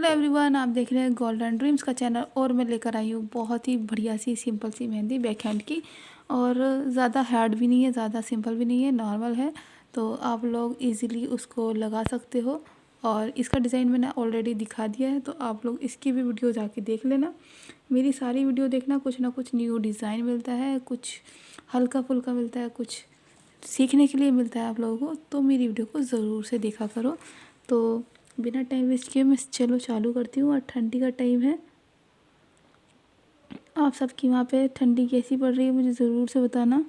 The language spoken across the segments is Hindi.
हेलो एवरीवन, आप देख रहे हैं गोल्डन ड्रीम्स का चैनल। और मैं लेकर आई हूँ बहुत ही बढ़िया सी सिंपल सी मेहंदी बैक हैंड की। और ज़्यादा हार्ड भी नहीं है, ज़्यादा सिंपल भी नहीं है, नॉर्मल है। तो आप लोग इजीली उसको लगा सकते हो। और इसका डिज़ाइन मैंने ऑलरेडी दिखा दिया है, तो आप लोग इसकी भी वीडियो जाके देख लेना। मेरी सारी वीडियो देखना, कुछ ना कुछ न्यू डिज़ाइन मिलता है, कुछ हल्का फुल्का मिलता है, कुछ सीखने के लिए मिलता है आप लोगों को। तो मेरी वीडियो को ज़रूर से देखा करो। तो बिना टाइम वेस्ट किए मैं चलो चालू करती हूँ। और ठंडी का टाइम है, आप सबकी वहाँ पे ठंडी कैसी पड़ रही है मुझे ज़रूर से बताना।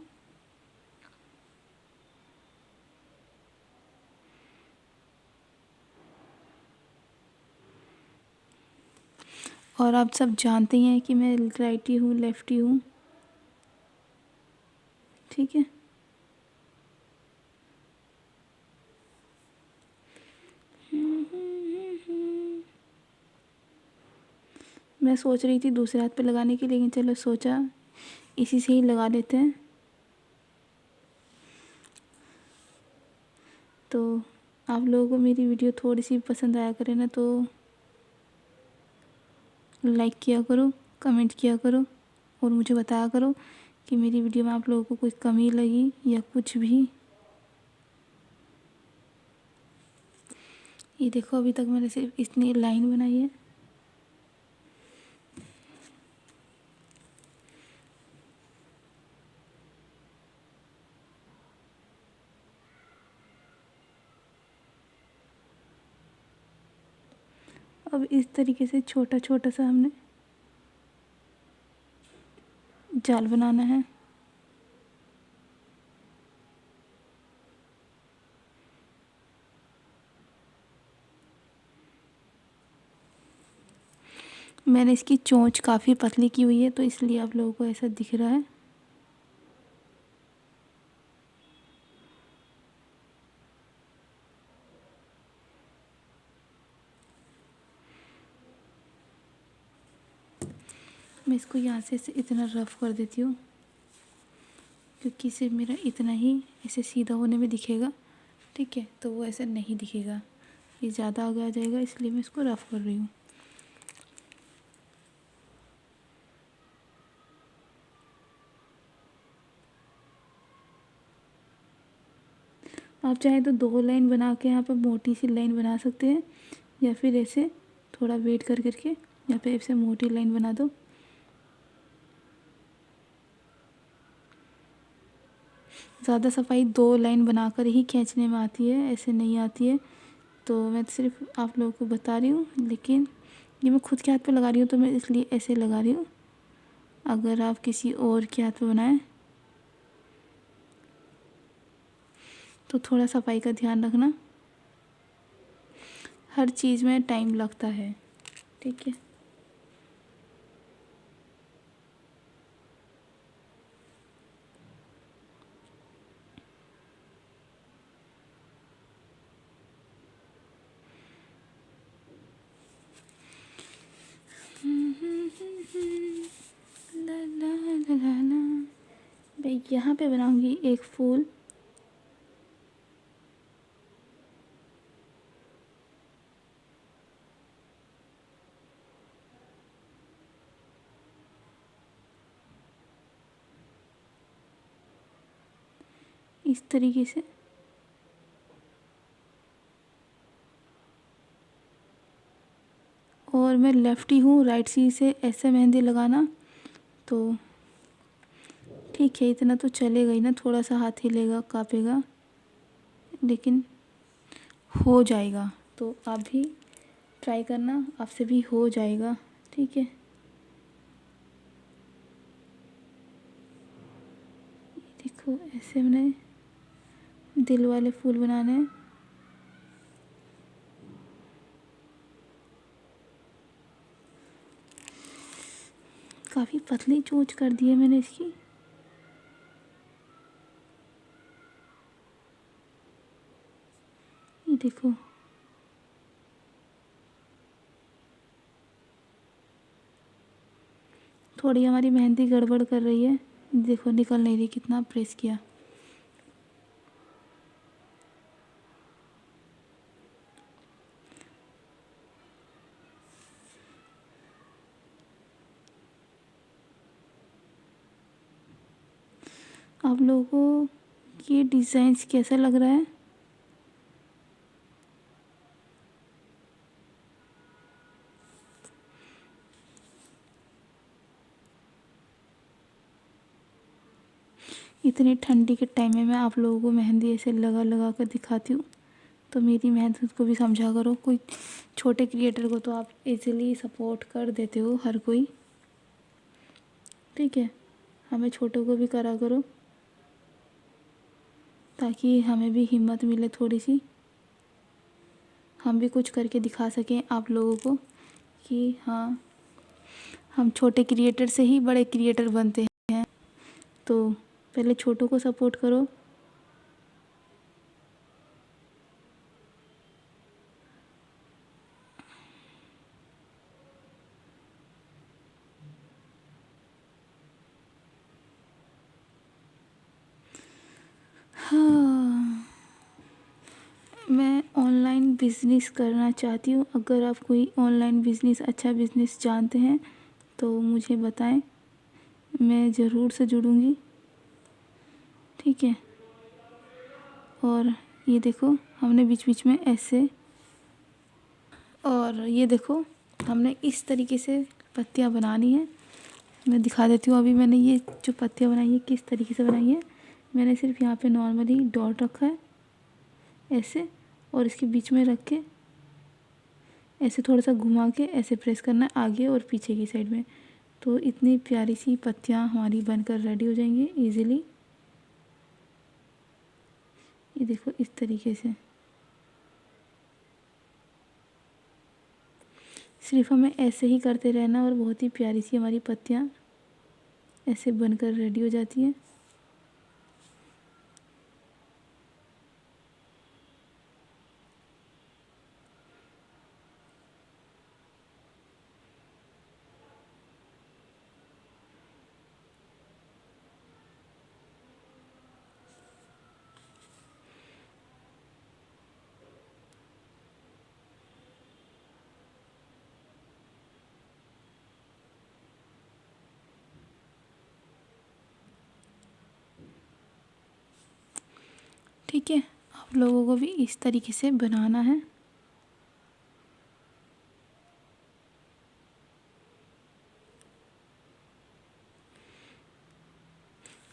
और आप सब जानते ही हैं कि मैं राइटी हूँ, लेफ्टी हूँ, ठीक है। मैं सोच रही थी दूसरे हाथ पे लगाने की, लेकिन चलो सोचा इसी से ही लगा लेते हैं। तो आप लोगों को मेरी वीडियो थोड़ी सी पसंद आया करे ना, तो लाइक किया करो, कमेंट किया करो और मुझे बताया करो कि मेरी वीडियो में आप लोगों को कोई कमी लगी या कुछ भी। ये देखो, अभी तक मैंने सिर्फ इतनी लाइन बनाई है। अब इस तरीके से छोटा छोटा सा हमने जाल बनाना है। मैंने इसकी चोंच काफ़ी पतली की हुई है, तो इसलिए आप लोगों को ऐसा दिख रहा है। मैं इसको यहाँ से इतना रफ़ कर देती हूँ, क्योंकि सिर्फ मेरा इतना ही ऐसे सीधा होने में दिखेगा, ठीक है। तो वो ऐसा नहीं दिखेगा, ये ज़्यादा आगे आ जाएगा, इसलिए मैं इसको रफ़ कर रही हूँ। आप चाहें तो 2 लाइन बना के यहाँ पे मोटी सी लाइन बना सकते हैं, या फिर ऐसे थोड़ा वेट कर करके यहाँ पे ऐसे मोटी लाइन बना दो। ज़्यादा सफाई 2 लाइन बनाकर ही खींचने में आती है, ऐसे नहीं आती है। तो मैं सिर्फ आप लोगों को बता रही हूँ, लेकिन ये मैं खुद के हाथ पे लगा रही हूँ, तो मैं इसलिए ऐसे लगा रही हूँ। अगर आप किसी और के हाथ पे बनाएं तो थोड़ा सफाई का ध्यान रखना। हर चीज़ में टाइम लगता है, ठीक है। ला ला ला ला ला। मैं यहाँ पे बनाऊंगी एक फूल। इस तरीके से और मैं लेफ्टी हूँ, राइट सी से ऐसे मेहंदी लगाना। तो ठीक है, इतना तो चलेगा ही ना, थोड़ा सा हाथ हिलेगा, काँपेगा, लेकिन हो जाएगा। तो आप भी ट्राई करना, आपसे भी हो जाएगा, ठीक है। देखो, ऐसे मैंने दिल वाले फूल बनाने हैं। काफ़ी पतली चोंच कर दी है मैंने इसकी। ये देखो, थोड़ी हमारी मेहंदी गड़बड़ कर रही है, देखो निकल नहीं रही, कितना प्रेस किया। आप लोगों को ये डिज़ाइंस कैसा लग रहा है? इतनी ठंडी के टाइम में मैं आप लोगों को मेहंदी ऐसे लगा लगा कर दिखाती हूँ, तो मेरी मेहनत को भी समझा करो। कोई छोटे क्रिएटर को तो आप इजीली सपोर्ट कर देते हो हर कोई, ठीक है। हमें छोटों को भी करा करो ताकि हमें भी हिम्मत मिले थोड़ी सी, हम भी कुछ करके दिखा सकें आप लोगों को कि हाँ, हम छोटे क्रिएटर से ही बड़े क्रिएटर बनते हैं। तो पहले छोटों को सपोर्ट करो। हाँ, मैं ऑनलाइन बिज़नेस करना चाहती हूँ। अगर आप कोई ऑनलाइन बिज़नेस, अच्छा बिज़नेस जानते हैं तो मुझे बताएं, मैं ज़रूर से जुड़ूंगी, ठीक है। और ये देखो हमने बीच बीच में ऐसे, और ये देखो हमने इस तरीके से पत्तियाँ बनानी है। मैं दिखा देती हूँ। अभी मैंने ये जो पत्तियाँ बनाई है किस तरीके से बनाई है। मैंने सिर्फ यहाँ पे नॉर्मली डॉट रखा है ऐसे, और इसके बीच में रख के ऐसे थोड़ा सा घुमा के ऐसे प्रेस करना है आगे और पीछे की साइड में। तो इतनी प्यारी सी पत्तियाँ हमारी बनकर रेडी हो जाएंगी इजीली। ये देखो इस तरीके से सिर्फ हमें ऐसे ही करते रहना और बहुत ही प्यारी सी हमारी पत्तियाँ ऐसे बनकर रेडी हो जाती हैं। ठीक है, आप लोगों को भी इस तरीके से बनाना है।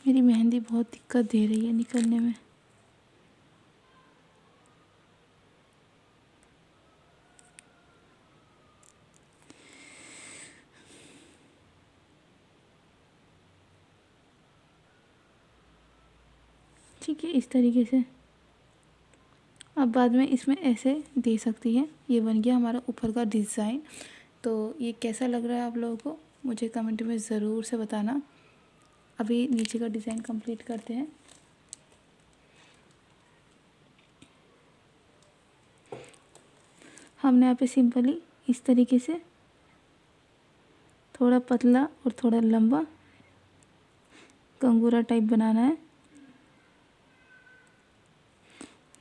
मेरी मेहंदी बहुत दिक्कत दे रही है निकलने में। ठीक है, इस तरीके से अब बाद में इसमें ऐसे दे सकती है। ये बन गया हमारा ऊपर का डिज़ाइन। तो ये कैसा लग रहा है आप लोगों को मुझे कमेंट में ज़रूर से बताना। अभी नीचे का डिज़ाइन कंप्लीट करते हैं। हमने यहाँ पे सिंपली इस तरीके से थोड़ा पतला और थोड़ा लंबा कंगूरा टाइप बनाना है।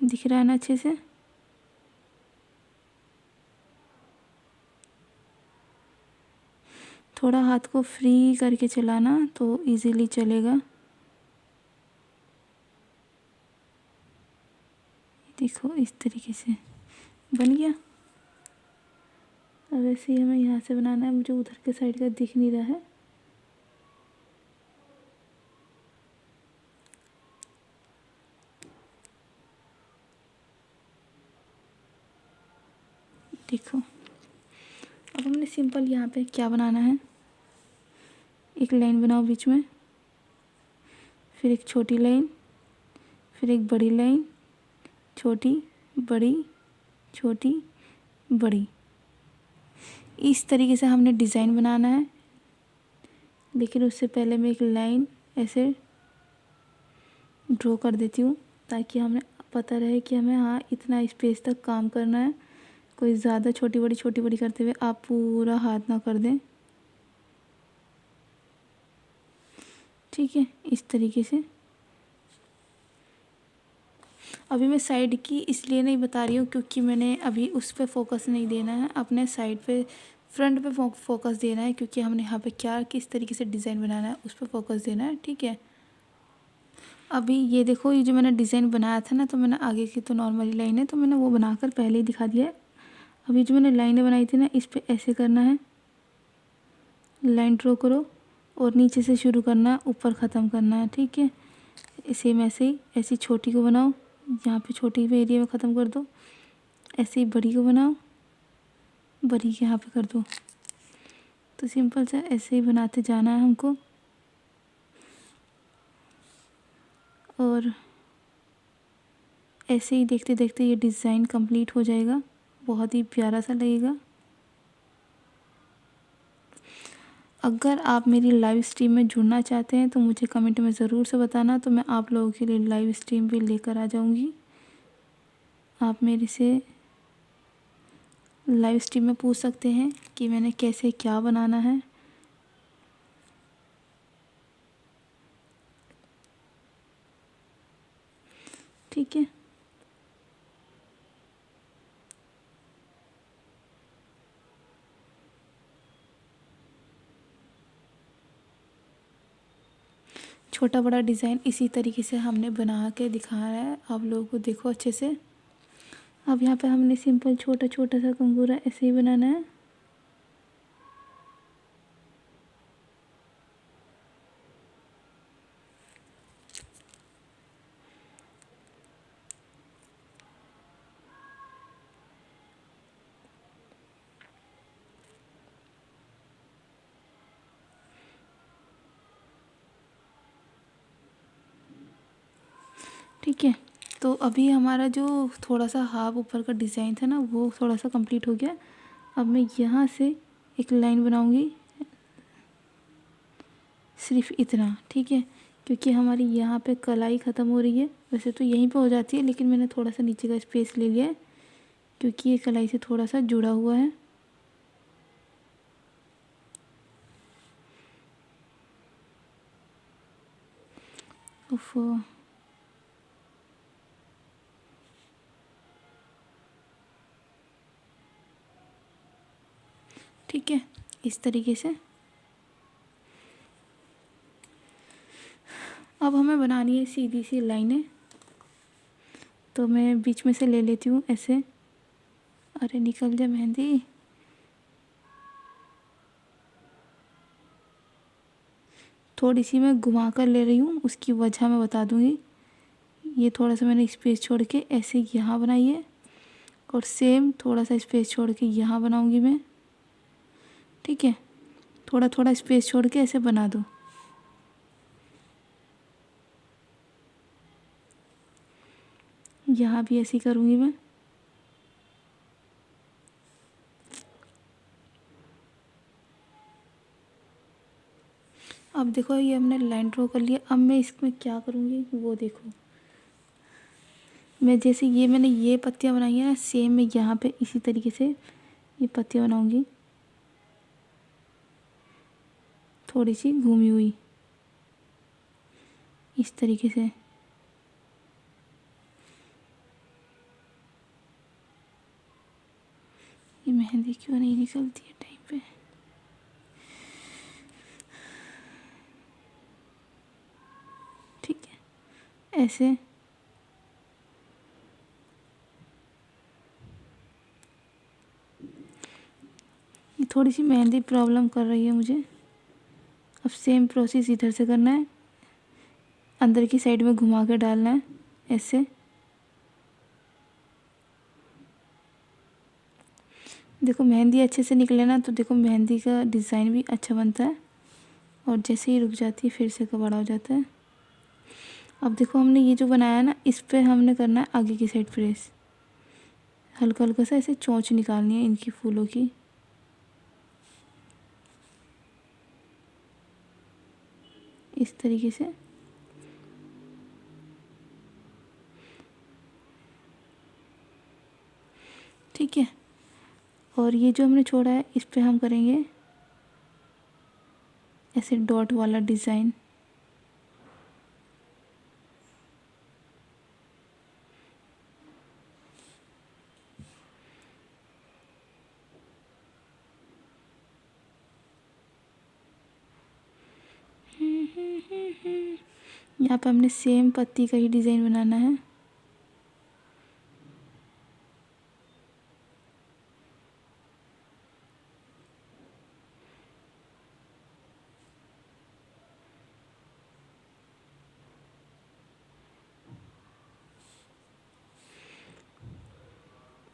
दिख रहा है ना अच्छे से। थोड़ा हाथ को फ्री करके चलाना तो इजीली चलेगा। देखो इस तरीके से बन गया। अब ऐसे ही हमें यहाँ से बनाना है। मुझे उधर के साइड का दिख नहीं रहा है। देखो अब हमने सिंपल यहाँ पे क्या बनाना है, एक लाइन बनाओ बीच में, फिर एक छोटी लाइन, फिर एक बड़ी लाइन, छोटी बड़ी छोटी बड़ी। इस तरीके से हमने डिज़ाइन बनाना है। लेकिन उससे पहले मैं एक लाइन ऐसे ड्रॉ कर देती हूँ ताकि हमें पता रहे कि हमें हाँ इतना स्पेस तक काम करना है। कोई ज़्यादा छोटी बड़ी करते हुए आप पूरा हाथ ना कर दें, ठीक है। इस तरीके से अभी मैं साइड की इसलिए नहीं बता रही हूँ क्योंकि मैंने अभी उस पर फोकस नहीं देना है, अपने साइड पे फ्रंट पे फोकस देना है। क्योंकि हमने यहाँ पे क्या किस तरीके से डिज़ाइन बनाना है उस पर फोकस देना है, ठीक है। अभी ये देखो, ये जो मैंने डिज़ाइन बनाया था ना, तो मैंने आगे की तो नॉर्मली लाइन है तो मैंने वो बनाकर पहले ही दिखा दिया है। अभी जो मैंने लाइनें बनाई थी ना, इस पे ऐसे करना है, लाइन ड्रॉ करो और नीचे से शुरू करना है, ऊपर ख़त्म करना है। ठीक है, सेम ऐसे ही, ऐसी छोटी को बनाओ, यहाँ पे छोटी पे एरिया में ख़त्म कर दो। ऐसे ही बड़ी को बनाओ, बड़ी के यहाँ पे कर दो। तो सिंपल सा ऐसे ही बनाते जाना है हमको। और ऐसे ही देखते देखते ये डिज़ाइन कंप्लीट हो जाएगा, बहुत ही प्यारा सा लगेगा। अगर आप मेरी लाइव स्ट्रीम में जुड़ना चाहते हैं तो मुझे कमेंट में ज़रूर से बताना, तो मैं आप लोगों के लिए लाइव स्ट्रीम भी लेकर आ जाऊंगी। आप मेरे से लाइव स्ट्रीम में पूछ सकते हैं कि मैंने कैसे क्या बनाना है। ठीक है, छोटा बड़ा डिज़ाइन इसी तरीके से हमने बना के दिखाया है आप लोगों को, देखो अच्छे से। अब यहाँ पे हमने सिंपल छोटा छोटा सा कंगूरा ऐसे ही बनाना है। ठीक है, तो अभी हमारा जो थोड़ा सा हाफ ऊपर का डिज़ाइन था ना, वो थोड़ा सा कंप्लीट हो गया। अब मैं यहाँ से एक लाइन बनाऊँगी, सिर्फ इतना। ठीक है, क्योंकि हमारी यहाँ पे कलाई ख़त्म हो रही है, वैसे तो यहीं पे हो जाती है लेकिन मैंने थोड़ा सा नीचे का स्पेस ले लिया है क्योंकि ये कलाई से थोड़ा सा जुड़ा हुआ है। उफ, ठीक है, इस तरीके से। अब हमें बनानी है सीधी सी लाइनें, तो मैं बीच में से ले लेती हूँ ऐसे। अरे निकल जा मेहंदी। थोड़ी सी मैं घुमा कर ले रही हूँ, उसकी वजह मैं बता दूँगी। ये थोड़ा सा मैंने स्पेस छोड़ के ऐसे यहाँ बनाई है, और सेम थोड़ा सा स्पेस छोड़ के यहाँ बनाऊँगी मैं। ठीक है, थोड़ा थोड़ा स्पेस छोड़ के ऐसे बना दो। यहाँ भी ऐसे ही करूँगी मैं। अब देखो, ये हमने लाइन ड्रॉ कर लिया। अब मैं इसमें क्या करूँगी वो देखो। मैं जैसे ये मैंने ये पत्तियाँ बनाई है ना, सेम मैं यहाँ पे इसी तरीके से ये पत्तियाँ बनाऊँगी, थोड़ी सी घूमी हुई इस तरीके से। ये मेहंदी क्यों नहीं निकलती है टाइम पे। ठीक है, ऐसे। ये थोड़ी सी मेहंदी प्रॉब्लम कर रही है मुझे। अब सेम प्रोसेस इधर से करना है, अंदर की साइड में घुमा के डालना है ऐसे। देखो मेहंदी अच्छे से निकले ना, तो देखो मेहंदी का डिज़ाइन भी अच्छा बनता है, और जैसे ही रुक जाती है फिर से कबाड़ा हो जाता है। अब देखो हमने ये जो बनाया ना, इस पे हमने करना है आगे की साइड प्रेस। हल्का हल्का सा ऐसे चोंच निकालनी है इनकी फूलों की, इस तरीके से। ठीक है, और ये जो हमने छोड़ा है इस पे हम करेंगे ऐसे डॉट वाला डिज़ाइन। यहाँ पे हमने सेम पत्ती का ही डिज़ाइन बनाना है।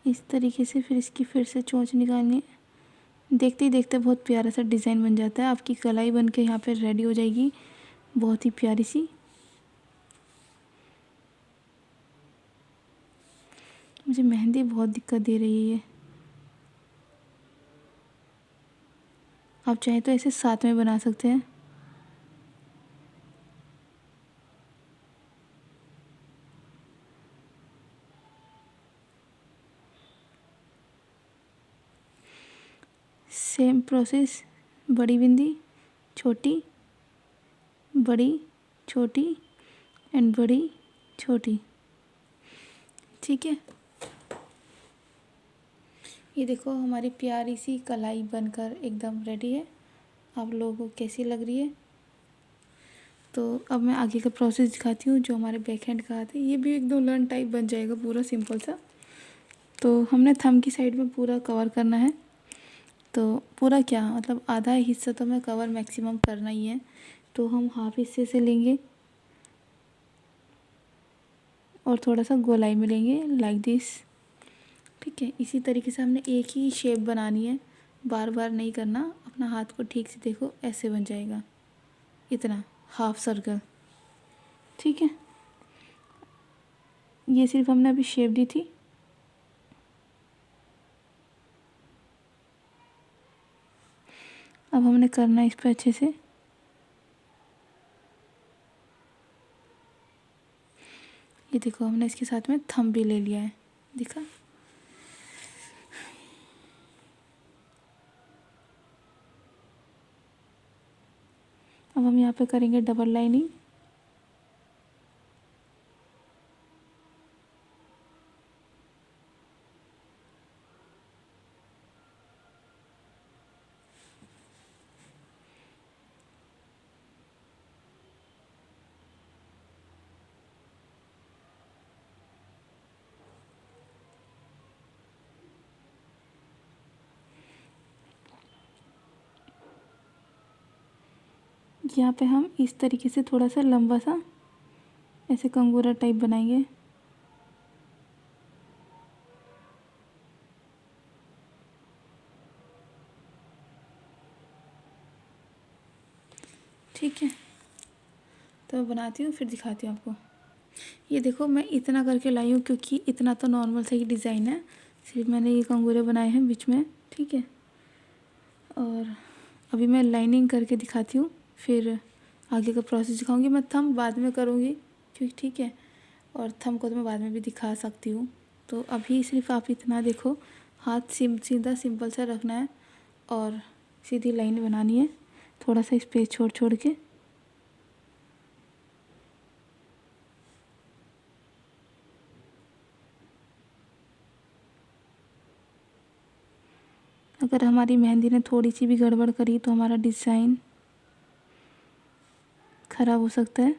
इस तरीके से फिर इसकी फिर से चोंच निकालनी है। देखते ही देखते बहुत प्यारा सा डिज़ाइन बन जाता है। आपकी कलाई बन के यहाँ पे रेडी हो जाएगी, बहुत ही प्यारी सी। मुझे मेहंदी बहुत दिक्कत दे रही है। आप चाहे तो ऐसे साथ में बना सकते हैं। सेम प्रोसेस, बड़ी बिंदी, छोटी, बड़ी, छोटी एंड बड़ी, छोटी। ठीक है, ये देखो हमारी प्यारी सी कलाई बनकर एकदम रेडी है। आप लोगों को कैसी लग रही है? तो अब मैं आगे का प्रोसेस दिखाती हूँ, जो हमारे बैक हैंड का हाथ है। ये भी एकदम लर्न टाइप बन जाएगा, पूरा सिंपल सा। तो हमने थंब की साइड में पूरा कवर करना है। तो पूरा क्या, मतलब आधा हिस्सा तो हमें कवर मैक्सिमम करना ही है। तो हम हाफ हिस्से से लेंगे और थोड़ा सा गोलाई में लेंगे, लाइक दिस। ठीक है, इसी तरीके से हमने एक ही शेप बनानी है, बार बार नहीं करना। अपना हाथ को ठीक से देखो, ऐसे बन जाएगा, इतना हाफ सर्कल। ठीक है, ये सिर्फ हमने अभी शेप दी थी। अब हमने करना है इस पर अच्छे से। ये देखो, हमने इसके साथ में थंब भी ले लिया है, दिखा। अब हम यहाँ पे करेंगे डबल लाइनिंग। यहाँ पे हम इस तरीके से थोड़ा सा लंबा सा ऐसे कंगूरा टाइप बनाएंगे। ठीक है, तो मैं बनाती हूँ फिर दिखाती हूँ आपको। ये देखो, मैं इतना करके लाई हूँ क्योंकि इतना तो नॉर्मल सा ही डिज़ाइन है। सिर्फ मैंने ये कंगूरे बनाए हैं बीच में। ठीक है, और अभी मैं लाइनिंग करके दिखाती हूँ, फिर आगे का प्रोसेस दिखाऊंगी। मैं थंब बाद में करूँगी क्योंकि ठीक है, और थंब को तो मैं बाद में भी दिखा सकती हूँ। तो अभी सिर्फ आप इतना देखो, हाथ सीधा सिंपल सा रखना है और सीधी लाइन बनानी है, थोड़ा सा स्पेस छोड़ छोड़ के। अगर हमारी मेहंदी ने थोड़ी सी भी गड़बड़ करी तो हमारा डिज़ाइन ख़राब हो सकता है।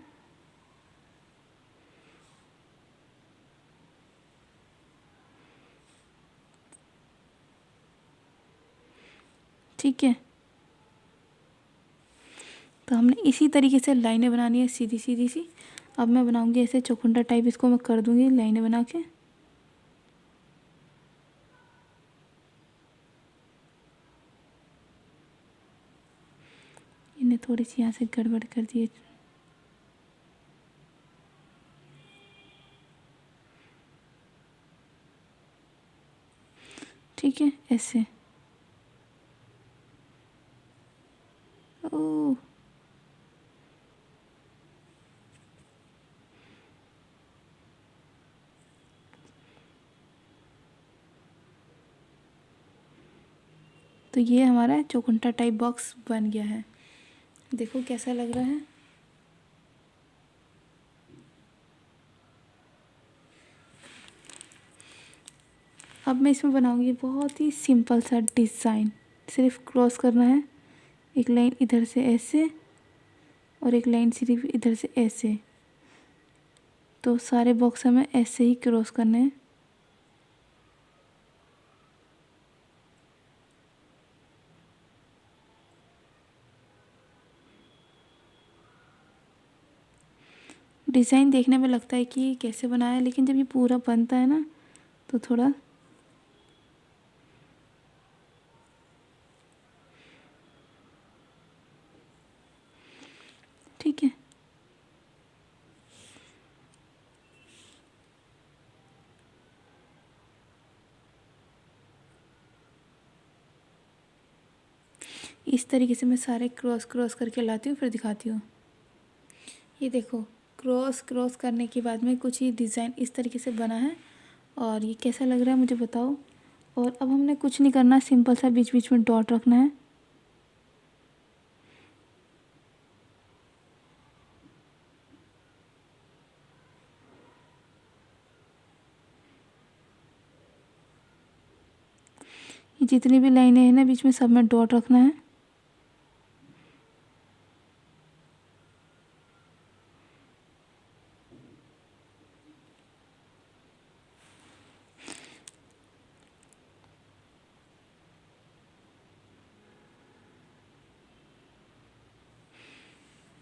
ठीक है, तो हमने इसी तरीके से लाइनें बनानी है, सीधी सीधी सी। अब मैं बनाऊंगी ऐसे चौखुंडा टाइप, इसको मैं कर दूंगी लाइनें बना के। इन्हें थोड़ी सी यहाँ से गड़बड़ कर दिए। ठीक है, ऐसे। ओह, तो ये हमारा चौखुंटा टाइप बॉक्स बन गया है। देखो कैसा लग रहा है। अब मैं इसमें बनाऊंगी बहुत ही सिंपल सा डिज़ाइन। सिर्फ क्रॉस करना है, एक लाइन इधर से ऐसे और एक लाइन सिर्फ इधर से ऐसे। तो सारे बॉक्स हमें ऐसे ही क्रॉस करने हैं। डिज़ाइन देखने में लगता है कि कैसे बनाया है, लेकिन जब ये पूरा बनता है ना तो थोड़ा ठीक है। इस तरीके से मैं सारे क्रॉस क्रॉस करके लाती हूँ, फिर दिखाती हूँ। ये देखो, क्रॉस क्रॉस करने के बाद में कुछ ये डिज़ाइन इस तरीके से बना है। और ये कैसा लग रहा है मुझे बताओ। और अब हमने कुछ नहीं करना, सिंपल सा बीच बीच में डॉट रखना है। ये जितनी भी लाइनें हैं ना बीच में, सब में डॉट रखना है।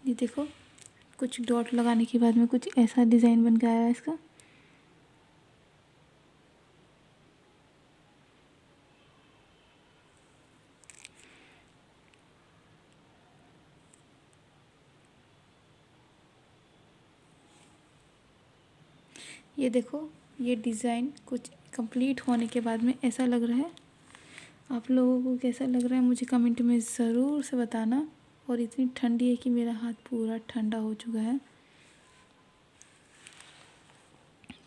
ये देखो, कुछ डॉट लगाने के बाद में कुछ ऐसा डिज़ाइन बन के आया है इसका। ये देखो, ये डिज़ाइन कुछ कंप्लीट होने के बाद में ऐसा लग रहा है। आप लोगों को कैसा लग रहा है मुझे कमेंट में ज़रूर से बताना। और इतनी ठंडी है कि मेरा हाथ पूरा ठंडा हो चुका है।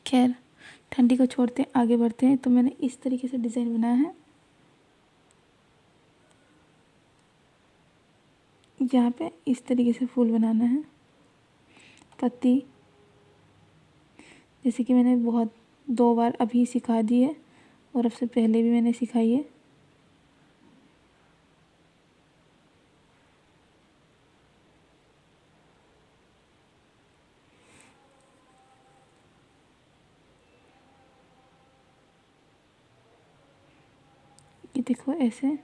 खैर, ठंडी को छोड़ते आगे बढ़ते हैं। तो मैंने इस तरीके से डिज़ाइन बनाया है। यहाँ पे इस तरीके से फूल बनाना है, पत्ती। जैसे कि मैंने बहुत 2 बार अभी सिखा दी है, और अब से पहले भी मैंने सिखाई है। ये देखो ऐसे।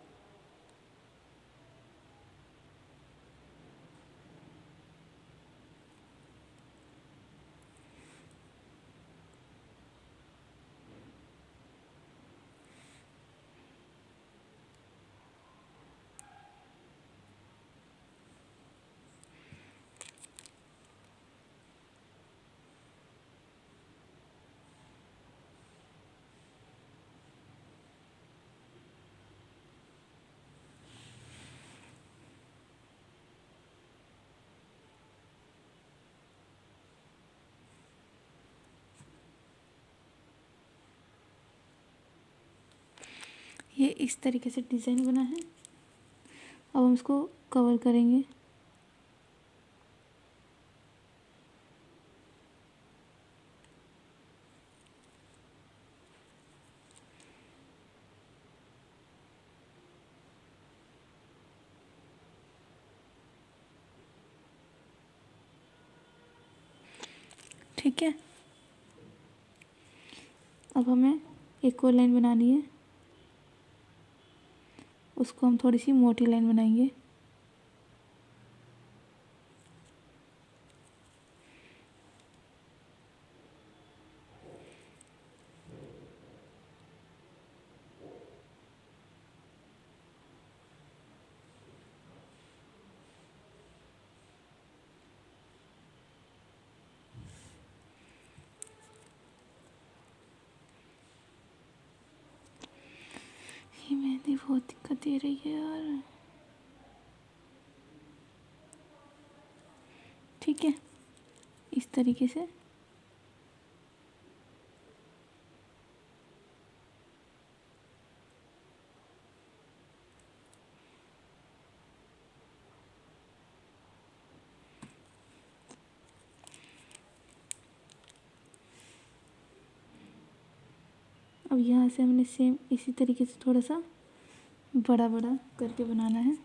ये इस तरीके से डिज़ाइन बना है। अब हम इसको कवर करेंगे। ठीक है, अब हमें एक और लाइन बनानी है। उसको हम थोड़ी सी मोटी लाइन बनाएंगे। ये मेहंदी बहुत दिक्कत दे रही है यार। ठीक है, इस तरीके से। अब यहाँ से हमने सेम इसी तरीके से थोड़ा सा बड़ा बड़ा करके बनाना है।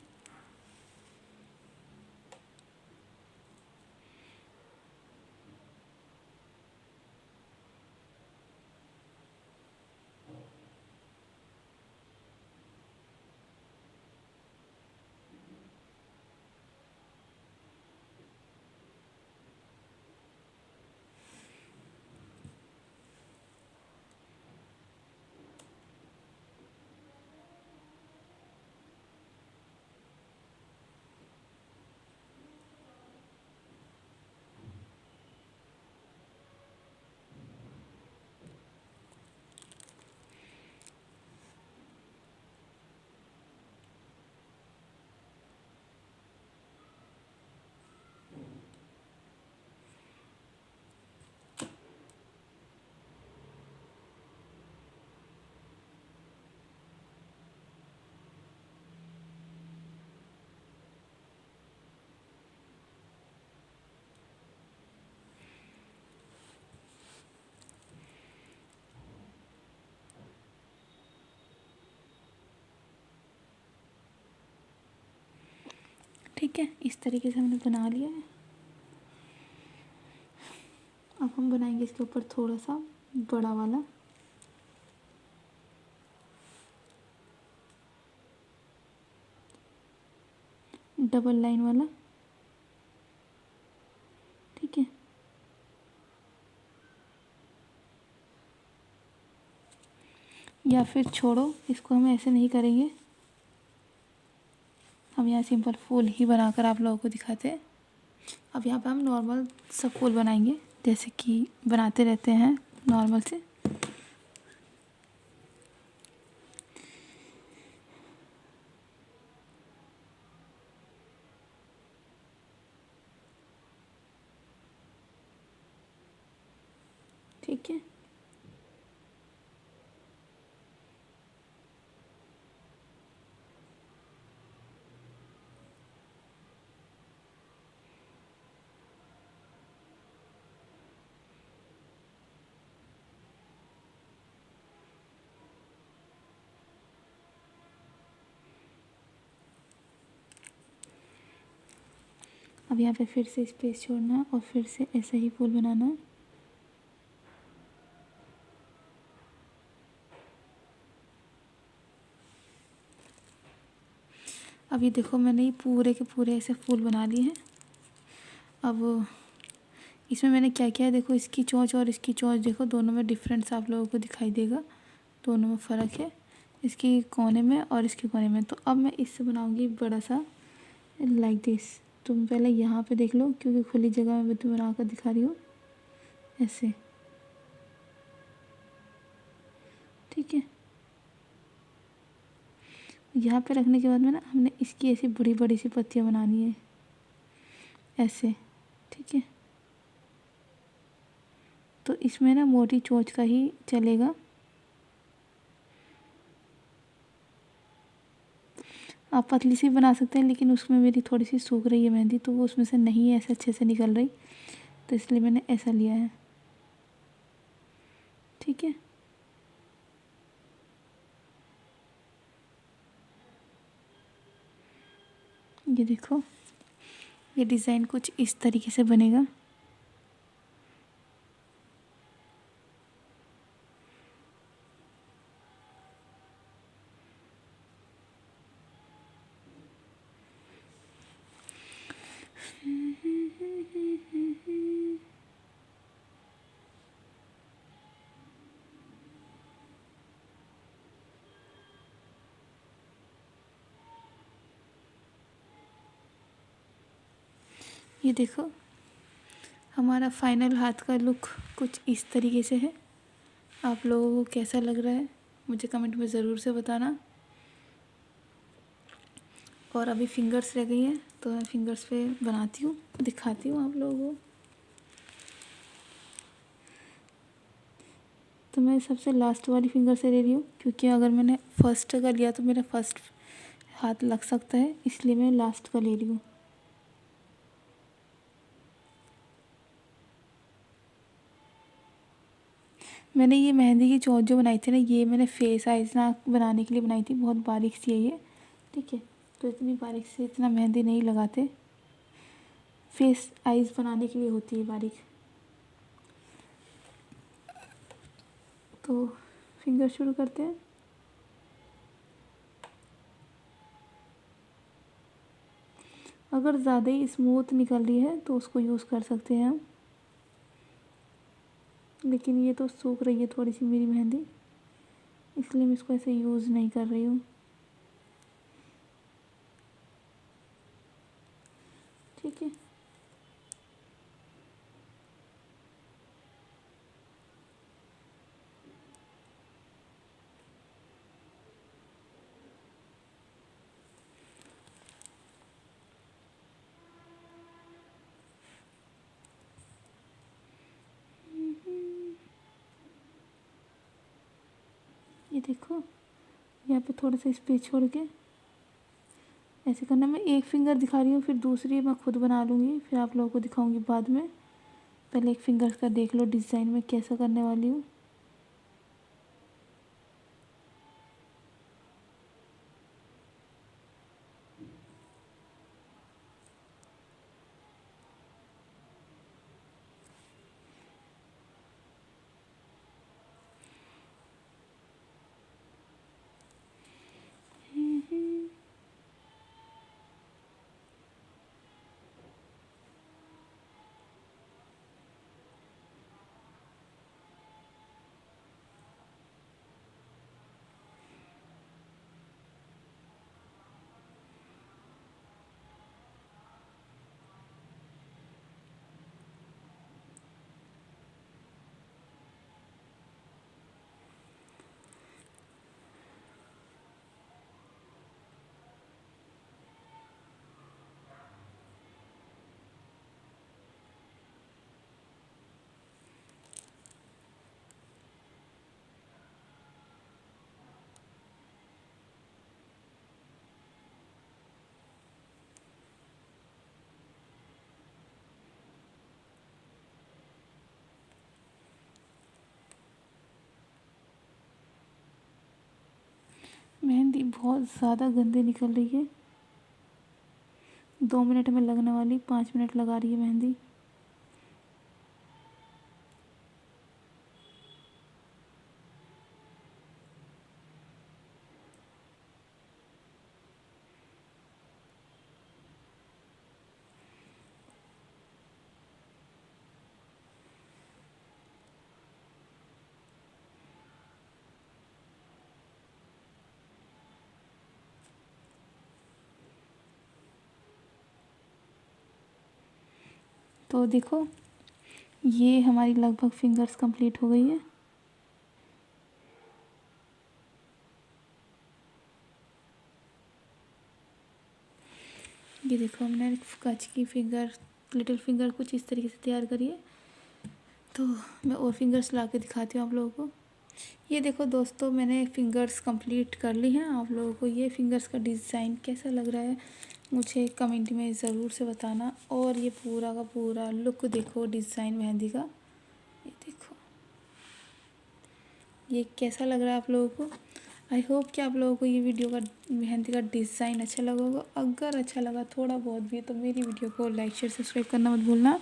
ठीक है, इस तरीके से हमने बना लिया है। अब हम बनाएंगे इसके ऊपर थोड़ा सा बड़ा वाला। डबल लाइन वाला, ठीक है। या फिर छोड़ो, इसको हम ऐसे नहीं करेंगे, हम यहाँ सिंपल फूल ही बनाकर आप लोगों को दिखाते हैं। अब यहाँ पे हम नॉर्मल सब फूल बनाएंगे जैसे कि बनाते रहते हैं नॉर्मल से। ठीक है, अब यहाँ पे फिर से स्पेस छोड़ना है और फिर से ऐसा ही फूल बनाना है। अब ये देखो मैंने ये पूरे के पूरे ऐसे फूल बना लिए हैं। अब इसमें मैंने क्या किया है देखो, इसकी चोंच और इसकी चोंच देखो, दोनों में डिफरेंस आप लोगों को दिखाई देगा, दोनों में फ़र्क है, इसकी कोने में और इसके कोने में। तो अब मैं इससे बनाऊंगी बड़ा सा लाइक दिस। तुम पहले यहाँ पे देख लो क्योंकि खुली जगह में तुम्हें बना कर दिखा रही हूँ ऐसे, ठीक है। यहाँ पे रखने के बाद में ना हमने इसकी ऐसी बड़ी बड़ी सी पत्तियाँ बनानी है ऐसे, ठीक है। तो इसमें ना मोटी चोंच का ही चलेगा। आप पतली सी बना सकते हैं लेकिन उसमें मेरी थोड़ी सी सूख रही है मेहंदी, तो वो उसमें से नहीं ऐसे अच्छे से निकल रही, तो इसलिए मैंने ऐसा लिया है, ठीक है। ये देखो, ये डिज़ाइन कुछ इस तरीके से बनेगा। ये देखो हमारा फाइनल हाथ का लुक कुछ इस तरीके से है। आप लोगों को कैसा लग रहा है मुझे कमेंट में ज़रूर से बताना। और अभी फिंगर्स रह गई हैं तो मैं फिंगर्स पे बनाती हूँ, दिखाती हूँ आप लोगों को। तो मैं सबसे लास्ट वाली फिंगर से ले रही हूँ क्योंकि अगर मैंने फर्स्ट का लिया तो मेरा फर्स्ट हाथ लग सकता है, इसलिए मैं लास्ट का ले रही हूँ। मैंने ये मेहंदी की चोंच जो बनाई थी ना, ये मैंने फेस आइज ना बनाने के लिए बनाई थी, बहुत बारीक सी है ये, ठीक है। तो इतनी बारीक से इतना मेहंदी नहीं लगाते, फेस आइज बनाने के लिए होती है बारीक। तो फिंगर शुरू करते हैं। अगर ज़्यादा ही स्मूथ निकल रही है तो उसको यूज़ कर सकते हैं हम, लेकिन ये तो सूख रही है थोड़ी सी मेरी मेहंदी, इसलिए मैं इसको ऐसे यूज़ नहीं कर रही हूँ, ठीक है। ये देखो यहाँ पे थोड़ा सा स्पेस छोड़ के ऐसे करना। मैं एक फिंगर दिखा रही हूँ, फिर दूसरी मैं खुद बना लूँगी, फिर आप लोगों को दिखाऊंगी बाद में। पहले एक फिंगर का देख लो डिज़ाइन में कैसा करने वाली हूँ। मेहंदी बहुत ज़्यादा गंदी निकल रही है। 2 मिनट में लगने वाली 5 मिनट लगा रही है मेहंदी। तो देखो, ये हमारी लगभग फिंगर्स कंप्लीट हो गई है। ये देखो, हमने कांच की फिंगर, लिटिल फिंगर कुछ इस तरीके से तैयार करी है। तो मैं और फिंगर्स ला के दिखाती हूँ आप लोगों को। ये देखो दोस्तों, मैंने फ़िंगर्स कंप्लीट कर ली हैं। आप लोगों को ये फ़िंगर्स का डिज़ाइन कैसा लग रहा है मुझे कमेंट में ज़रूर से बताना। और ये पूरा का पूरा लुक देखो डिज़ाइन मेहंदी का, ये देखो ये कैसा लग रहा है आप लोगों को। आई होप कि आप लोगों को ये वीडियो का मेहंदी का डिज़ाइन अच्छा लगा होगा। अगर अच्छा लगा थोड़ा बहुत भी तो मेरी वीडियो को लाइक शेयर सब्सक्राइब करना मत भूलना।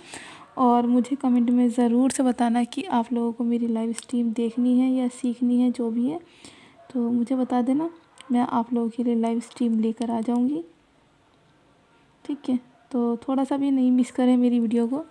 और मुझे कमेंट में ज़रूर से बताना कि आप लोगों को मेरी लाइव स्ट्रीम देखनी है या सीखनी है, जो भी है तो मुझे बता देना। मैं आप लोगों के लिए लाइव स्ट्रीम लेकर आ जाऊंगी। ठीक है, तो थोड़ा सा भी नहीं मिस करें मेरी वीडियो को।